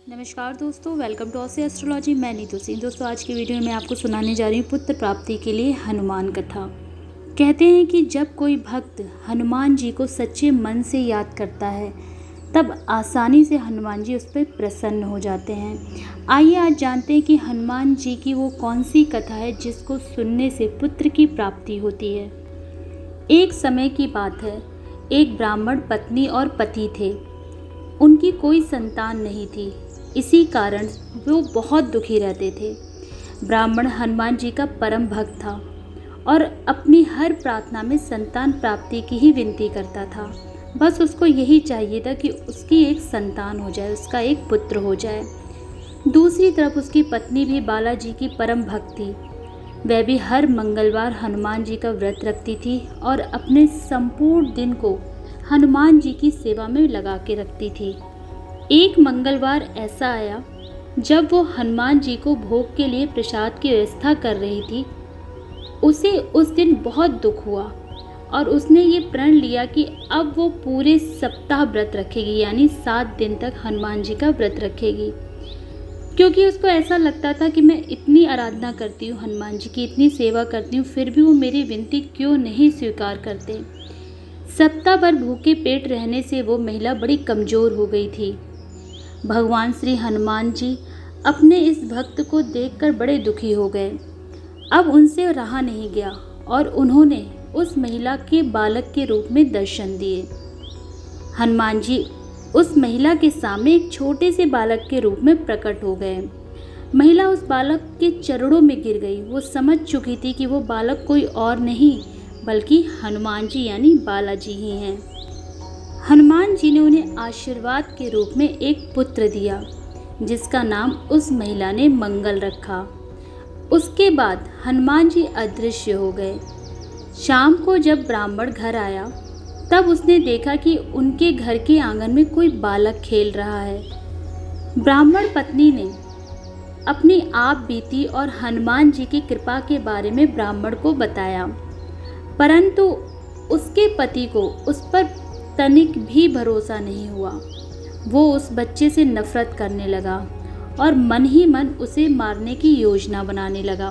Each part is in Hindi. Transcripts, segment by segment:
नमस्कार दोस्तों, वेलकम टू ऑसी एस्ट्रोलॉजी। मैं नीतू सिंह। दोस्तों, आज की वीडियो में मैं आपको सुनाने जा रही हूँ पुत्र प्राप्ति के लिए हनुमान कथा। कहते हैं कि जब कोई भक्त हनुमान जी को सच्चे मन से याद करता है तब आसानी से हनुमान जी उस पर प्रसन्न हो जाते हैं। आइए आज जानते हैं कि हनुमान जी की वो कौन सी कथा है जिसको सुनने से पुत्र की प्राप्ति होती है। एक समय की बात है, एक ब्राह्मण पत्नी और पति थे। उनकी कोई संतान नहीं थी, इसी कारण वो बहुत दुखी रहते थे। ब्राह्मण हनुमान जी का परम भक्त था और अपनी हर प्रार्थना में संतान प्राप्ति की ही विनती करता था। बस उसको यही चाहिए था कि उसकी एक संतान हो जाए, उसका एक पुत्र हो जाए। दूसरी तरफ उसकी पत्नी भी बालाजी की परम भक्त थी। वह भी हर मंगलवार हनुमान जी का व्रत रखती थी और अपने संपूर्ण दिन को हनुमान जी की सेवा में लगा के रखती थी। एक मंगलवार ऐसा आया जब वो हनुमान जी को भोग के लिए प्रसाद की व्यवस्था कर रही थी। उसे उस दिन बहुत दुख हुआ और उसने ये प्रण लिया कि अब वो पूरे सप्ताह व्रत रखेगी, यानी 7 दिन तक हनुमान जी का व्रत रखेगी। क्योंकि उसको ऐसा लगता था कि मैं इतनी आराधना करती हूँ हनुमान जी की, इतनी सेवा करती हूँ, फिर भी वो मेरी विनती क्यों नहीं स्वीकार करते। सप्ताह भर भूखे पेट रहने से वो महिला बड़ी कमज़ोर हो गई थी। भगवान श्री हनुमान जी अपने इस भक्त को देखकर बड़े दुखी हो गए। अब उनसे रहा नहीं गया और उन्होंने उस महिला के बालक के रूप में दर्शन दिए। हनुमान जी उस महिला के सामने एक छोटे से बालक के रूप में प्रकट हो गए। महिला उस बालक के चरणों में गिर गई। वो समझ चुकी थी कि वो बालक कोई और नहीं बल्कि हनुमान जी यानी बालाजी ही हैं। हनुमान जी ने उन्हें आशीर्वाद के रूप में एक पुत्र दिया जिसका नाम उस महिला ने मंगल रखा। उसके बाद हनुमान जी अदृश्य हो गए। शाम को जब ब्राह्मण घर आया तब उसने देखा कि उनके घर के आंगन में कोई बालक खेल रहा है। ब्राह्मण पत्नी ने अपनी आप बीती और हनुमान जी की कृपा के बारे में ब्राह्मण को बताया, परंतु उसके पति को उस पर तनिक भी भरोसा नहीं हुआ। वो उस बच्चे से नफरत करने लगा और मन ही मन उसे मारने की योजना बनाने लगा।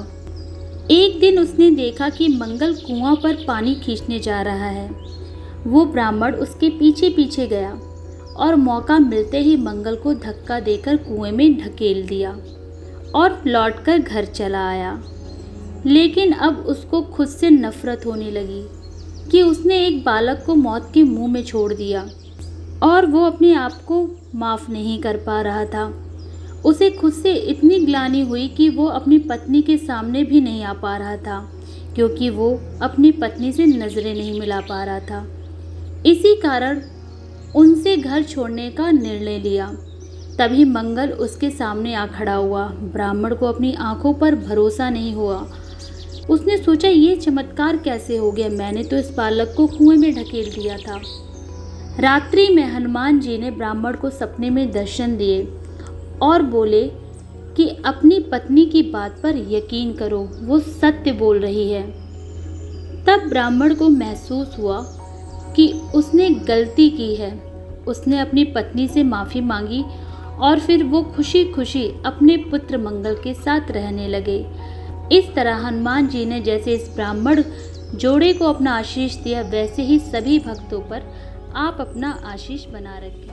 एक दिन उसने देखा कि मंगल कुआं पर पानी खींचने जा रहा है। वो ब्राह्मण उसके पीछे पीछे गया और मौका मिलते ही मंगल को धक्का देकर कुएं में ढकेल दिया और लौटकर घर चला आया। लेकिन अब उसको खुद से नफरत होने लगी कि उसने एक बालक को मौत के मुंह में छोड़ दिया और वो अपने आप को माफ़ नहीं कर पा रहा था। उसे खुद से इतनी ग्लानि हुई कि वो अपनी पत्नी के सामने भी नहीं आ पा रहा था, क्योंकि वो अपनी पत्नी से नज़रें नहीं मिला पा रहा था। इसी कारण उनसे घर छोड़ने का निर्णय लिया। तभी मंगल उसके सामने आ खड़ा हुआ। ब्राह्मण को अपनी आंखों पर भरोसा नहीं हुआ। उसने सोचा, ये चमत्कार कैसे हो गया? मैंने तो इस बालक को कुएं में ढकेल दिया था। रात्रि में हनुमान जी ने ब्राह्मण को सपने में दर्शन दिए और बोले कि अपनी पत्नी की बात पर यकीन करो, वो सत्य बोल रही है। तब ब्राह्मण को महसूस हुआ कि उसने गलती की है। उसने अपनी पत्नी से माफ़ी मांगी और फिर वो खुशी खुशी अपने पुत्र मंगल के साथ रहने लगे। इस तरह हनुमान जी ने जैसे इस ब्राह्मण जोड़े को अपना आशीष दिया, वैसे ही सभी भक्तों पर आप अपना आशीष बना रखें।